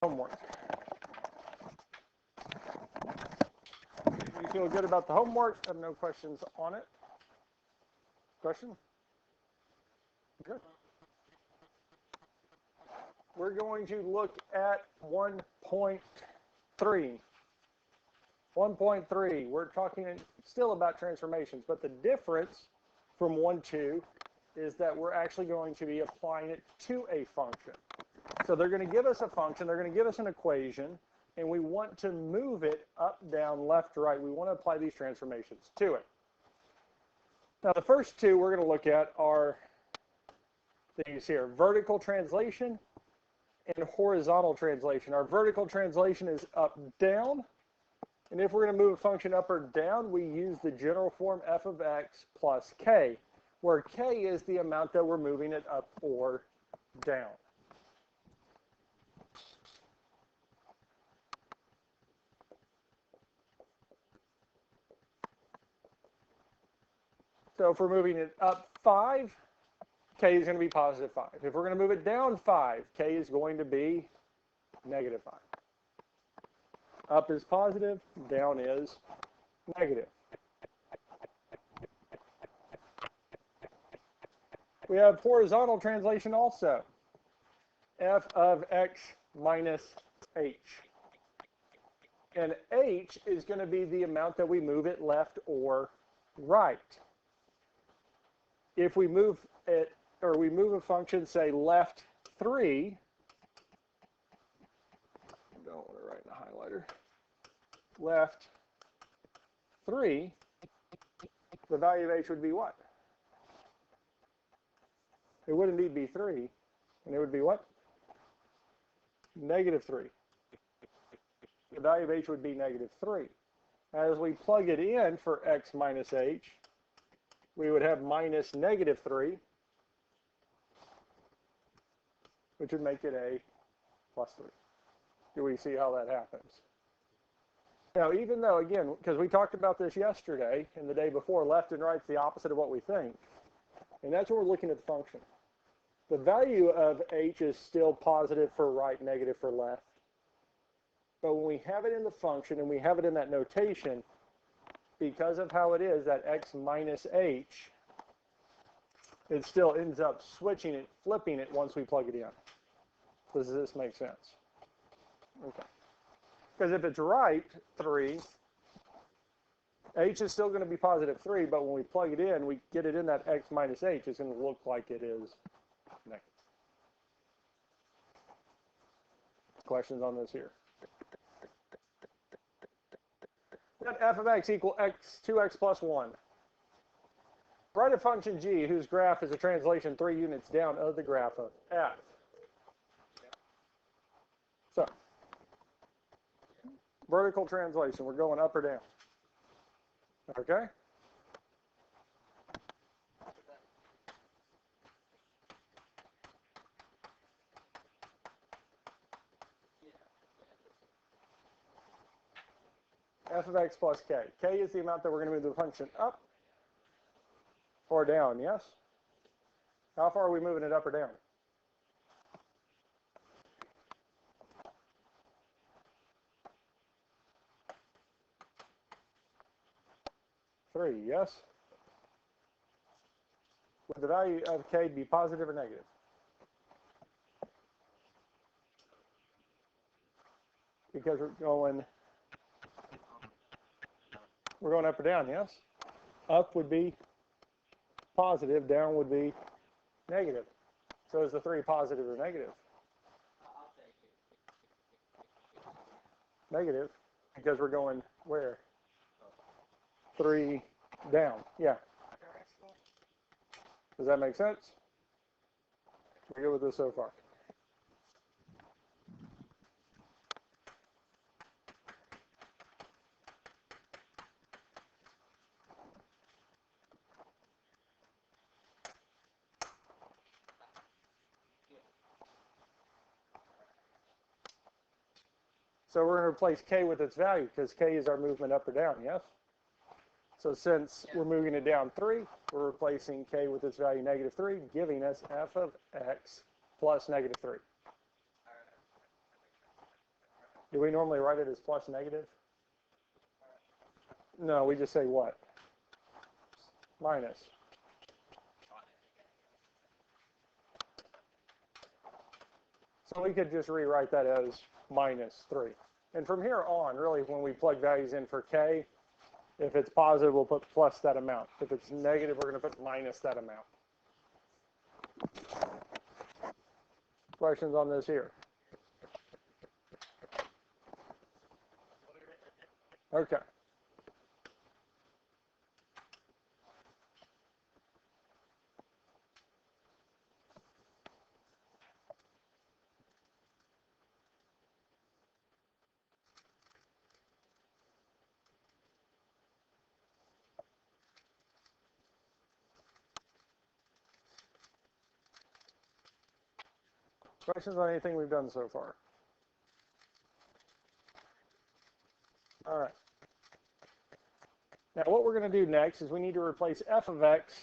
homework. You feel good about the homework? I have no questions on it. Question? Good. We're going to look at 1.3. 1.3, we're talking still about transformations, but the difference from 1.2 is that we're actually going to be applying it to a function. So they're going to give us a function, they're going to give us an equation, and we want to move it up, down, left, right. We want to apply these transformations to it. Now the first two we're going to look at are these here, vertical translation and horizontal translation. Our vertical translation is up, down. And if we're going to move a function up or down, we use the general form f of x plus k, where k is the amount that we're moving it up or down. So if we're moving it up 5, k is going to be positive 5. If we're going to move it down 5, k is going to be negative 5. Up is positive, down is negative. We have horizontal translation also. F of x minus h. And h is going to be the amount that we move it left or right. If we move it, or we move a function, say left 3, I don't want to write in a highlighter, left 3, the value of h would be what? It would indeed be 3, and it would be what? Negative 3. The value of h would be negative 3. As we plug it in for x minus h, we would have minus negative 3, which would make it a plus 3. Do we see how that happens? Now, even though, again, because we talked about this yesterday and the day before, left and right's the opposite of what we think. And that's when we're looking at the function. The value of h is still positive for right, negative for left. But when we have it in the function and we have it in that notation, because of how it is, that x minus h, it still ends up switching it, flipping it once we plug it in. Does this make sense? Okay. Because if it's right, 3, h is still going to be positive 3, but when we plug it in, we get it in that x minus h, it's going to look like it is negative. Questions on this here? Let f of x equal 2x plus 1. Write a function g whose graph is a translation 3 units down of the graph of f. So, vertical translation, we're going up or down. Okay? F of x plus k. K is the amount that we're going to move the function up or down, yes? How far are we moving it up or down? Three, yes? Would the value of k be positive or negative? Because we're going up or down, yes? Up would be positive, down would be negative. So is the 3 positive or negative? Negative, because we're going where? 3 down, yeah. Does that make sense? We're good with this so far. So we're going to replace k with its value because k is our movement up or down, yes? So since we're moving it down 3, we're replacing k with its value negative 3, giving us f of x plus negative 3. Do we normally write it as plus negative? No, we just say what? Minus. So we could just rewrite that as minus 3. And from here on, really, when we plug values in for k, if it's positive, we'll put plus that amount. If it's negative, we're going to put minus that amount. Questions on this here? Okay. Questions on anything we've done so far? All right. Now what we're going to do next is we need to replace f of x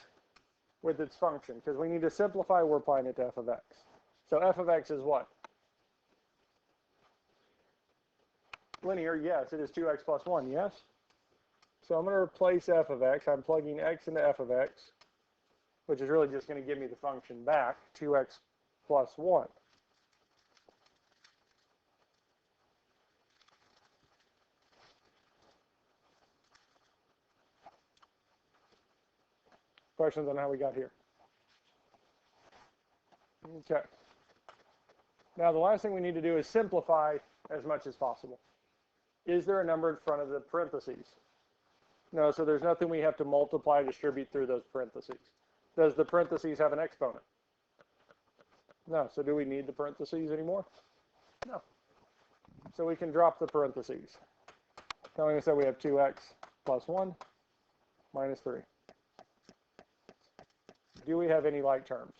with its function, because we need to simplify, we're applying it to f of x. So f of x is what? Linear, yes, it is 2x plus 1, yes? So I'm going to replace f of x. I'm plugging x into f of x, which is really just going to give me the function back, 2x plus 1. Questions on how we got here? Okay. Now the last thing we need to do is simplify as much as possible. Is there a number in front of the parentheses? No, so there's nothing we have to multiply, distribute through those parentheses. Does the parentheses have an exponent? No, so do we need the parentheses anymore? No. So we can drop the parentheses, telling us that we have 2x plus 1 minus 3. Do we have any like terms?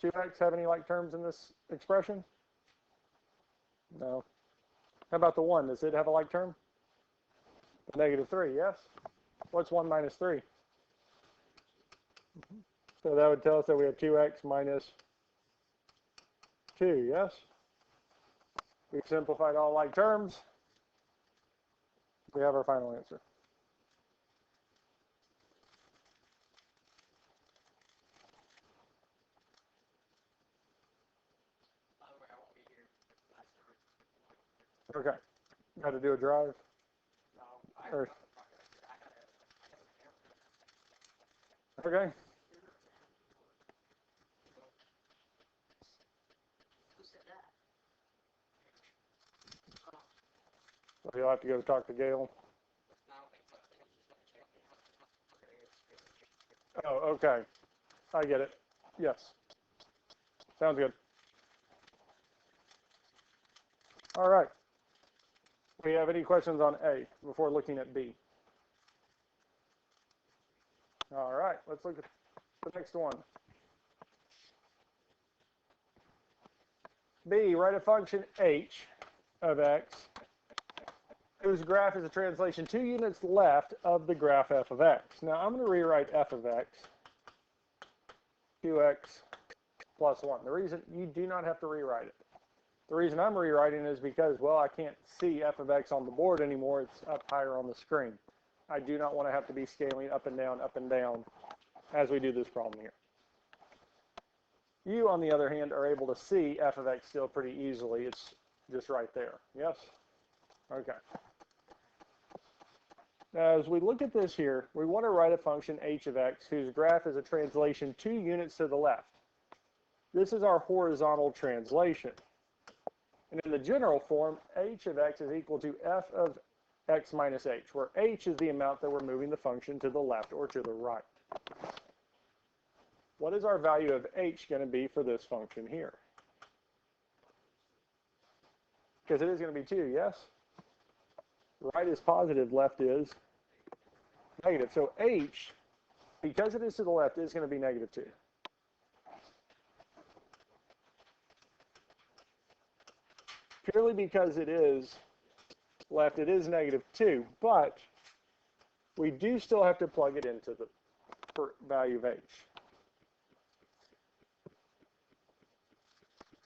Do 2x have any like terms in this expression? No. How about the 1? Does it have a like term? Negative 3, yes? What's 1 minus 3? So that would tell us that we have 2x minus 2, yes? We've simplified all like terms. We have our final answer. Okay. Got to do a drive? Or, okay. So you'll have to go talk to Gail. Oh, okay. I get it. Yes. Sounds good. All right. Do we have any questions on A before looking at B? All right. Let's look at the next one. B, write a function h of x whose graph is a translation 2 units left of the graph f of x. Now I'm going to rewrite f of x 2x plus 1. The reason you do not have to rewrite it. The reason I'm rewriting is because, well, I can't see f of x on the board anymore. It's up higher on the screen. I do not want to have to be scaling up and down as we do this problem here. You, on the other hand, are able to see f of x still pretty easily. It's just right there. Yes? Okay. Now, as we look at this here, we want to write a function h of x whose graph is a translation 2 units to the left. This is our horizontal translation. And in the general form, h of x is equal to f of x minus h, where h is the amount that we're moving the function to the left or to the right. What is our value of h going to be for this function here? Because it is going to be 2, yes? Right is positive, left is negative. So h, because it is to the left, is going to be negative 2. Purely because it is left, it is negative 2, but we do still have to plug it into the value of h.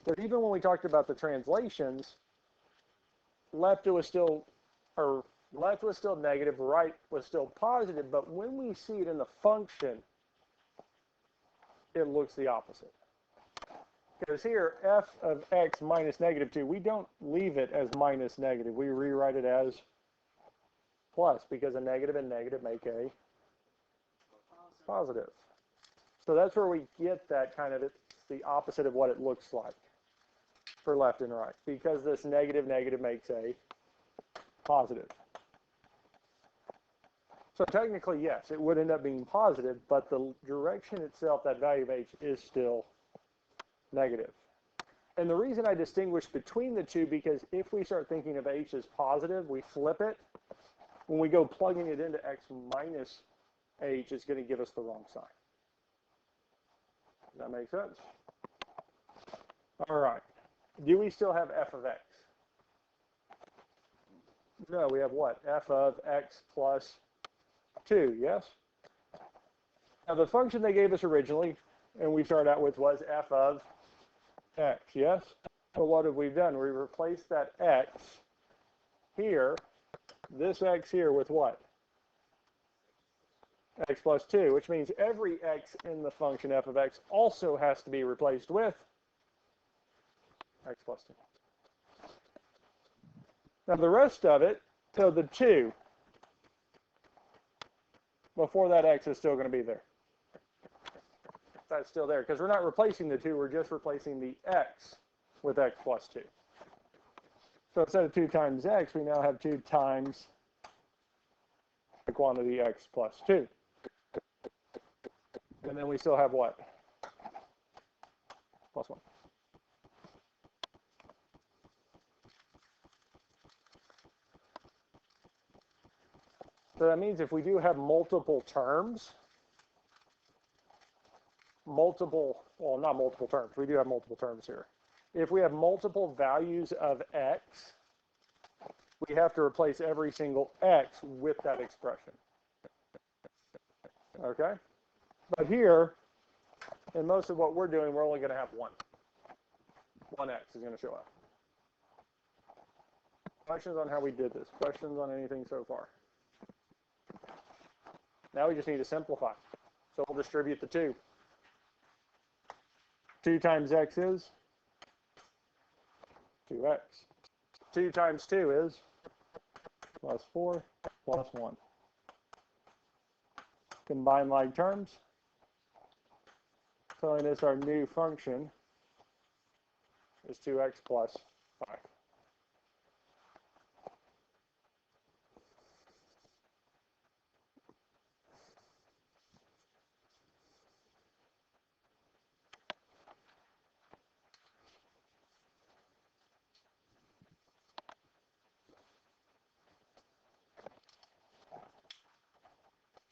But even when we talked about the translations, left was still negative, right was still positive, but when we see it in the function, it looks the opposite. Because here, f of x minus negative 2, we don't leave it as minus negative. We rewrite it as plus, because a negative and negative make a positive. So that's where we get that kind of, it's the opposite of what it looks like for left and right, because this negative makes a positive. So technically, yes, it would end up being positive, but the direction itself, that value of h, is still negative. And the reason I distinguish between the two, because if we start thinking of h as positive, we flip it. When we go plugging it into x minus h, it's going to give us the wrong sign. Does that make sense? All right. Do we still have f of x? No, we have what? F of x plus 2, yes? Now, the function they gave us originally, and we started out with, was f of x, yes? So what have we done? We replaced that x here, this x here, with what? X plus 2, which means every x in the function f of x also has to be replaced with x plus 2. Now the rest of it, so the 2 before that x is still going to be there. That's still there, because we're not replacing the 2, we're just replacing the x with x plus 2. So instead of 2 times x, we now have 2 times the quantity x plus 2. And then we still have what? Plus 1. So that means if we do have multiple terms, well, not multiple terms, we do have multiple terms here. If we have multiple values of x, we have to replace every single x with that expression. Okay? But here, in most of what we're doing, we're only going to have one. One x is going to show up. Questions on how we did this? Questions on anything so far? Now we just need to simplify. So we'll distribute the 2. 2 times x is 2x. 2 times 2 is plus 4 plus 1. Combine like terms, telling us our new function is 2x plus 5.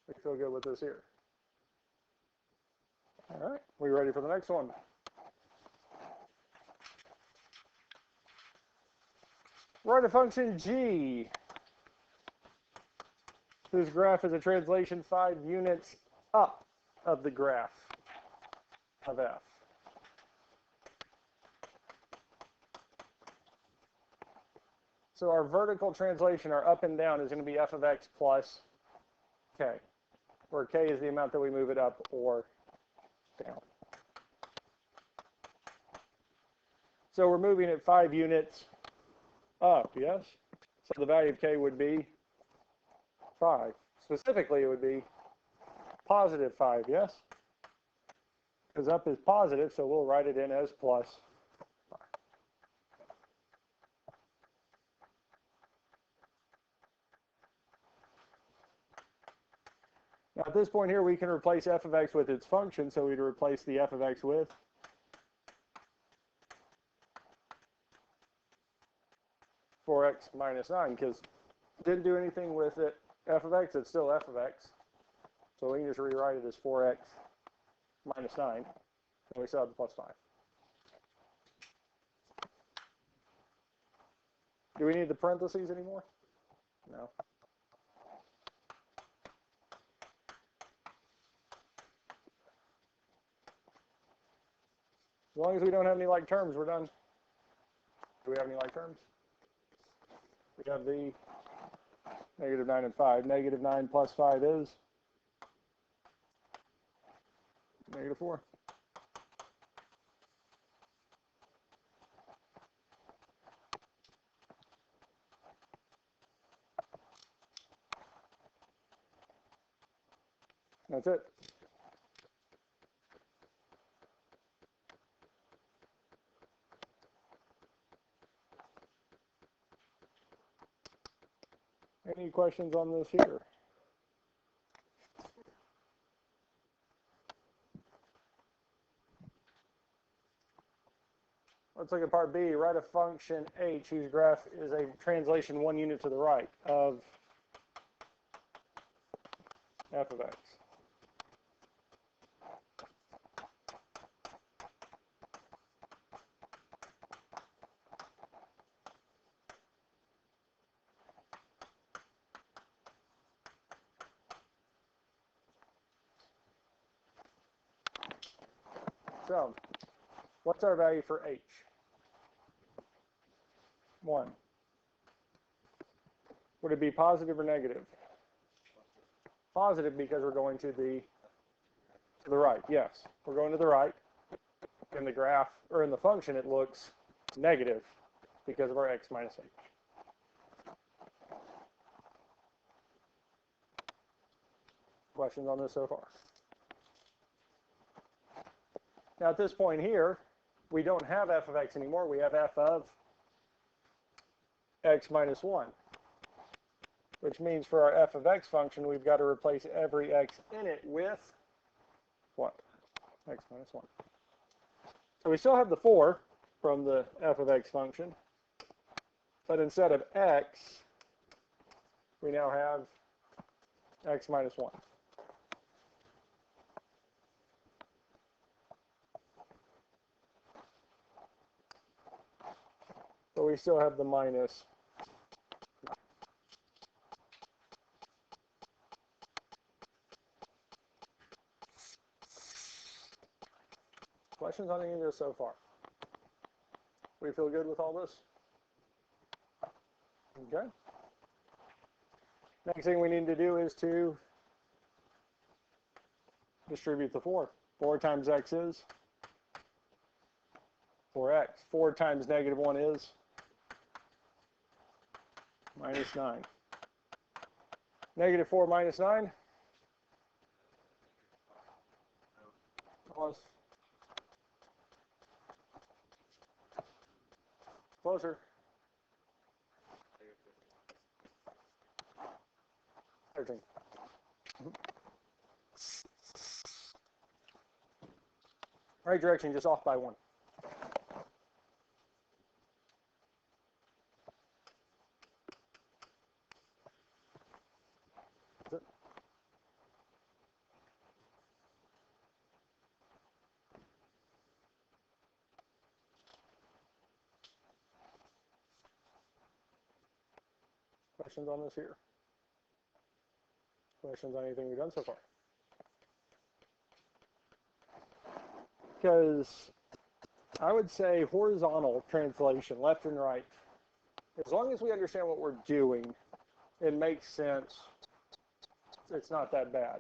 We feel good with this here. All right, we ready for the next one? Write a function g whose graph is a translation 5 units up of the graph of f. So our vertical translation, our up and down, is going to be f of x plus k, where k is the amount that we move it up or down. So we're moving it 5 units up, yes? So the value of k would be 5. Specifically, it would be positive 5, yes? Because up is positive, so we'll write it in as plus 5. Now at this point here, we can replace f of x with its function, so we'd replace the f of x with 4x minus 9, because didn't do anything with it. F of x, it's still f of x. So we can just rewrite it as 4x minus 9, and we still have the plus 5. Do we need the parentheses anymore? No. As long as we don't have any like terms, we're done. Do we have any like terms? We have the negative 9 and 5. Negative 9 plus 5 is negative 4. That's it. Any questions on this here? Let's look at part B. Write a function h whose graph is a translation 1 unit to the right of f of x. So, what's our value for h? 1. Would it be positive or negative? Positive because we're going to the right. Yes, we're going to the right. In the graph, or in the function, it looks negative because of our x minus h. Questions on this so far? Now at this point here, we don't have f of x anymore. We have f of x minus 1, which means for our f of x function, we've got to replace every x in it with what? X minus 1. So we still have the 4 from the f of x function, but instead of x, we now have x minus 1. So we still have the minus. Questions on any of this so far? We feel good with all this? Okay. Next thing we need to do is to distribute the 4. 4 times x is 4x. 4 times negative 1 is minus 9. Negative 4 minus 9? Plus. Closer. 13. Right direction, just off by 1. That's it. Questions on this here? Questions on anything we've done so far? Because I would say horizontal translation, left and right, as long as we understand what we're doing, it makes sense. It's not that bad.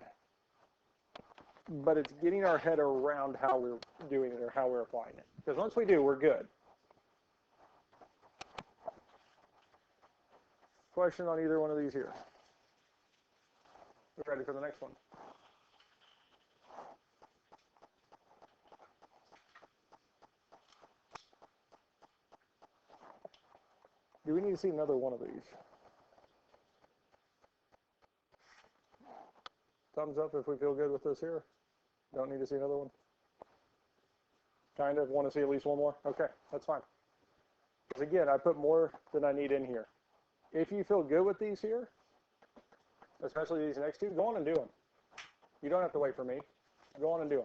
But it's getting our head around how we're doing it or how we're applying it. Because once we do, we're good. Question on either one of these here? We're ready for the next one. Do we need to see another one of these? Thumbs up if we feel good with this here. Don't need to see another one. Kind of want to see at least one more? Okay, that's fine. Because again, I put more than I need in here. If you feel good with these here, especially these next two, go on and do them. You don't have to wait for me. Go on and do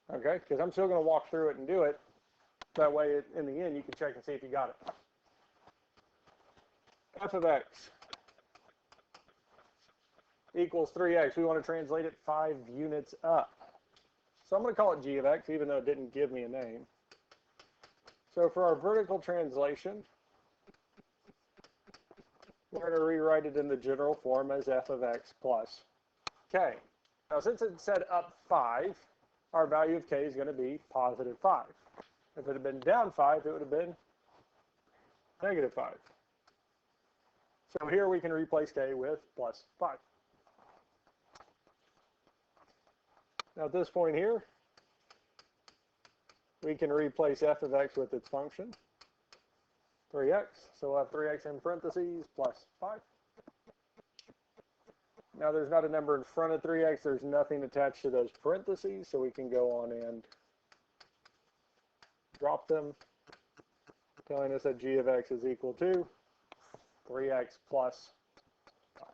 them. Okay, because I'm still going to walk through it and do it. That way, in the end, you can check and see if you got it. F of x equals 3x. We want to translate it 5 units up. So I'm going to call it g of x, even though it didn't give me a name. So for our vertical translation, we're going to rewrite it in the general form as f of x plus k. Now, since it said up 5, our value of k is going to be positive 5. If it had been down 5, it would have been negative 5. So here we can replace k with plus 5. Now at this point here, we can replace f of x with its function, 3x. So we'll have 3x in parentheses plus 5. Now there's not a number in front of 3x. There's nothing attached to those parentheses, so we can go on and drop them, telling us that g of x is equal to 3x plus 5.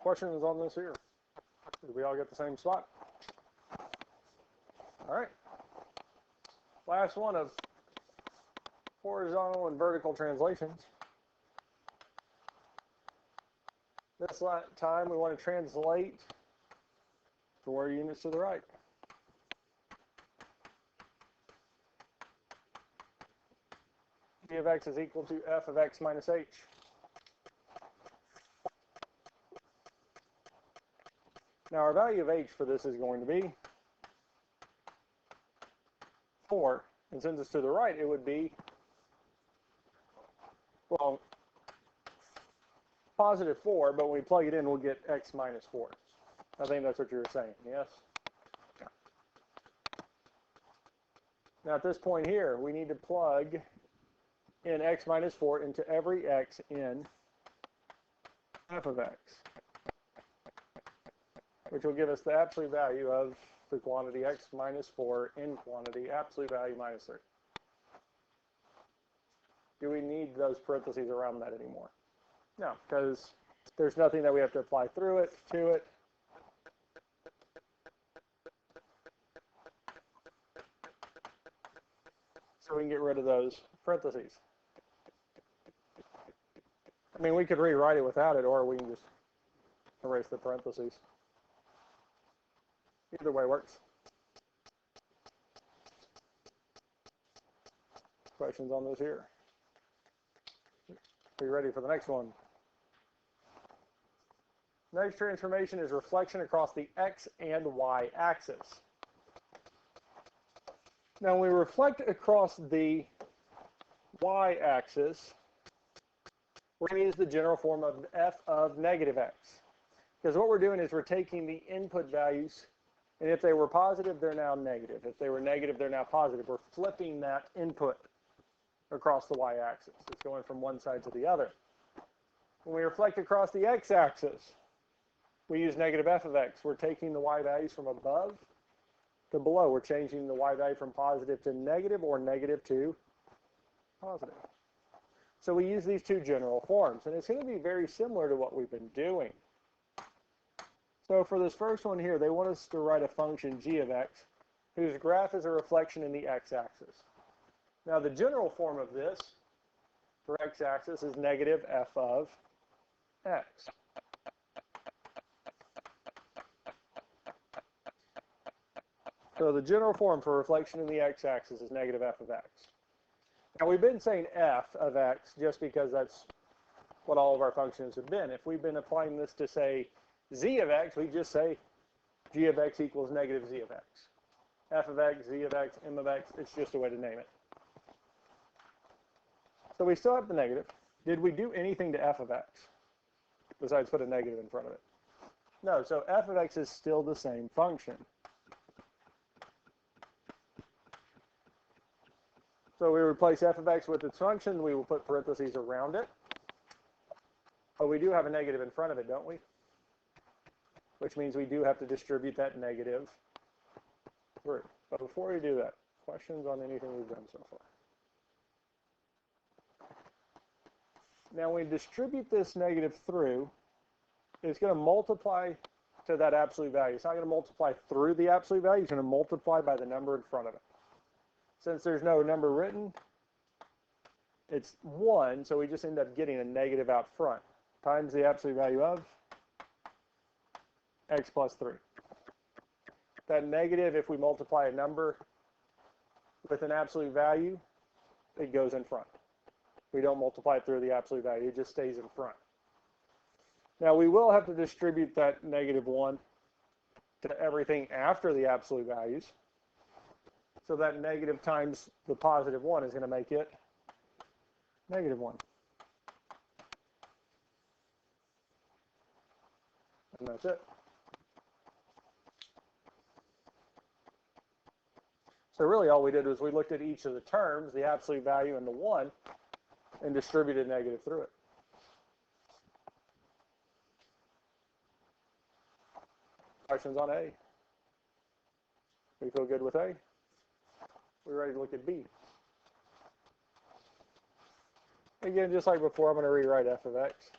Questions on this here? Did we all get the same spot? All right. Last one of horizontal and vertical translations. This time we want to translate 4 units to the right. G of x is equal to f of x minus h. Now our value of h for this is going to be 4. And since it's to the right, it would be, well, positive 4, but when we plug it in, we'll get x minus 4. I think that's what you were saying, yes? Now at this point here, we need to plug in x minus 4 into every x in f of x, which will give us the absolute value of the quantity x minus 4 in quantity absolute value minus 3. Do we need those parentheses around that anymore? No, because there's nothing that we have to apply through it, to it. So we can get rid of those parentheses. I mean, we could rewrite it without it, or we can just erase the parentheses. Either way works. Questions on this here? Are you ready for the next one? Next transformation is reflection across the x and y axis. Now, when we reflect across the y-axis, we're going to use the general form of f of negative x. Because what we're doing is we're taking the input values, and if they were positive, they're now negative. If they were negative, they're now positive. We're flipping that input across the y-axis. It's going from one side to the other. When we reflect across the x-axis, we use negative f of x. We're taking the y values from above to below. We're changing the y value from positive to negative or negative to positive. So we use these two general forms, and it's going to be very similar to what we've been doing. So for this first one here, they want us to write a function g of x whose graph is a reflection in the x-axis. Now the general form of this for x-axis is negative f of x. So the general form for reflection in the x-axis is negative f of x. Now we've been saying f of x just because that's what all of our functions have been. If we've been applying this to, say, z of x, we just say g of x equals negative z of x. F of x, z of x, m of x, it's just a way to name it. So we still have the negative. Did we do anything to f of x besides put a negative in front of it? No, so f of x is still the same function. So we replace f of x with its function. We will put parentheses around it. But we do have a negative in front of it, don't we? Which means we do have to distribute that negative through. But before we do that, questions on anything we've done so far? Now, when we distribute this negative through, it's going to multiply to that absolute value. It's not going to multiply through the absolute value. It's going to multiply by the number in front of it. Since there's no number written, it's 1, so we just end up getting a negative out front, times the absolute value of x plus 3. That negative, if we multiply a number with an absolute value, it goes in front. We don't multiply it through the absolute value. It just stays in front. Now, we will have to distribute that negative 1 to everything after the absolute values. So that negative times the positive 1 is going to make it negative 1. And that's it. So really all we did was we looked at each of the terms, the absolute value and the 1, and distributed negative through it. Questions on A? We feel good with A? We're ready to look at B. Again, just like before, I'm going to rewrite f of x.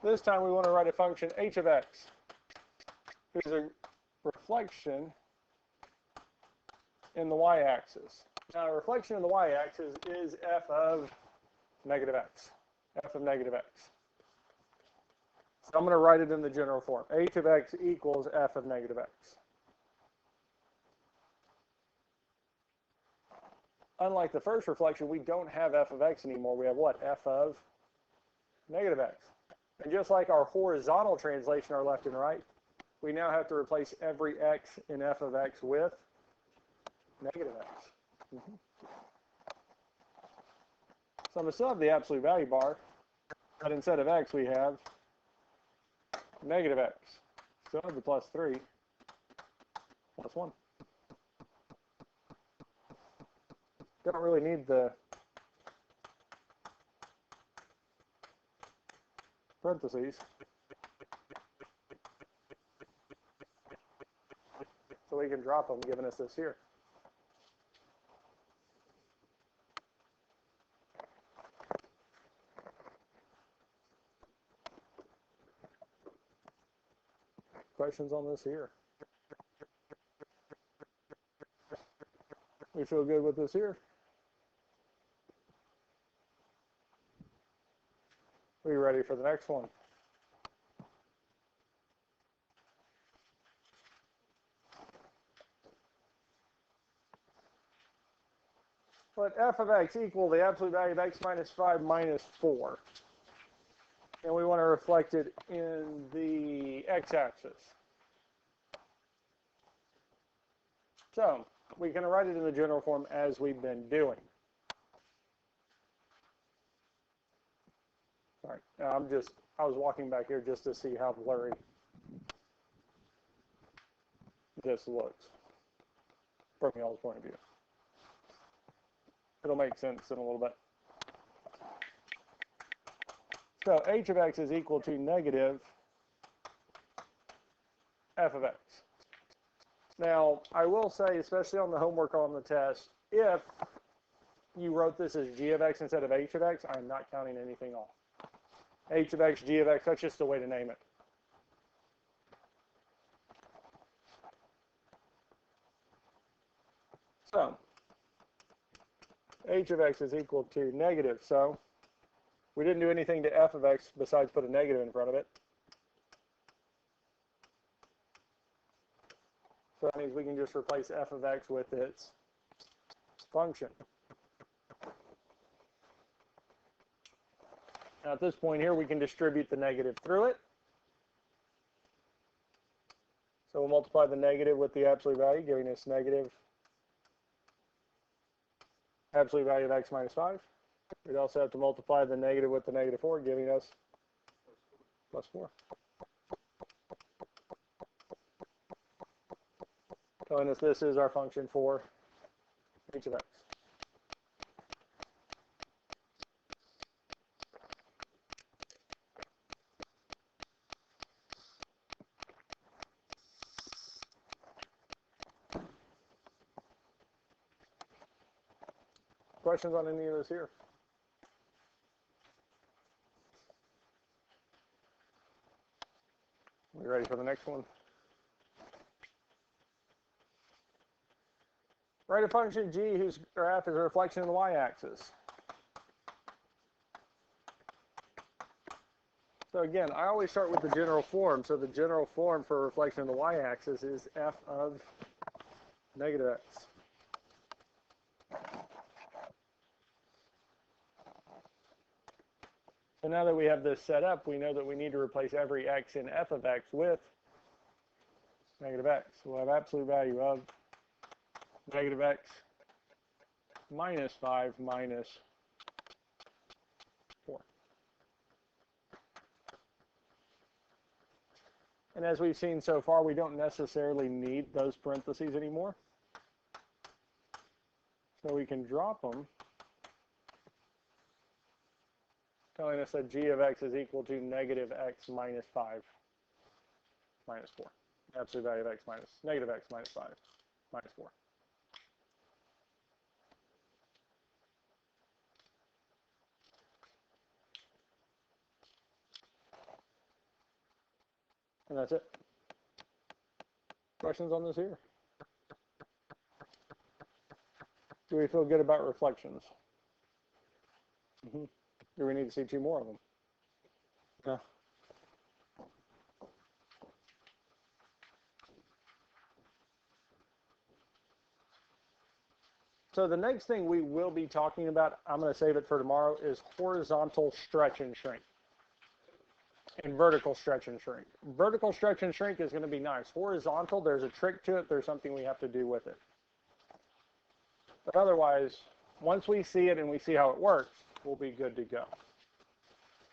This time we want to write a function h of x. There's a reflection in the y-axis. Now, a reflection in the y-axis is f of negative x. F of negative x. So I'm going to write it in the general form. H of x equals f of negative x. Unlike the first reflection, we don't have f of x anymore. We have what? F of negative x. And just like our horizontal translation, our left and right, we now have to replace every x in f of x with negative x. So I'm going to still have the absolute value bar, but instead of x, we have negative x. Still have the plus 3, plus 1. Don't really need the parentheses. So we can drop them, giving us this here. Questions on this here? We feel good with this here? Are you ready for the next one? Let f of x equal the absolute value of x minus 5 minus 4. And we want to reflect it in the x-axis. So we can write it in the general form as we've been doing. Sorry, I was walking back here just to see how blurry this looks from y'all's point of view. It'll make sense in a little bit. So h of x is equal to negative f of x. Now, I will say, especially on the homework or on the test, if you wrote this as g of x instead of h of x, I'm not counting anything off. H of x, g of x, that's just a way to name it. So, h of x is equal to negative, so we didn't do anything to f of x besides put a negative in front of it. So that means we can just replace f of x with its function. Now at this point here, we can distribute the negative through it. So we'll multiply the negative with the absolute value, giving us negative absolute value of x minus 5. We'd also have to multiply the negative with the negative 4, giving us plus 4. Telling us this is our function for h of x. Questions on any of this here? We ready for the next one? Write a function g whose graph is a reflection of the y-axis. So again, I always start with the general form. So the general form for a reflection of the y-axis is f of negative x. So now that we have this set up, we know that we need to replace every x in f of x with negative x. So we'll have absolute value of negative x minus 5 minus 4. And as we've seen so far, we don't necessarily need those parentheses anymore. So we can drop them, telling us that g of x is equal to negative x minus 5 minus 4. Absolute value of x minus negative x minus 5 minus 4. And that's it. Questions on this here? Do we feel good about reflections? Do we need to see 2 more of them? No. So the next thing we will be talking about, I'm going to save it for tomorrow, is horizontal stretch and shrink. And vertical stretch and shrink. Vertical stretch and shrink is going to be nice. Horizontal, there's a trick to it. There's something we have to do with it. But otherwise, once we see it and we see how it works, we'll be good to go.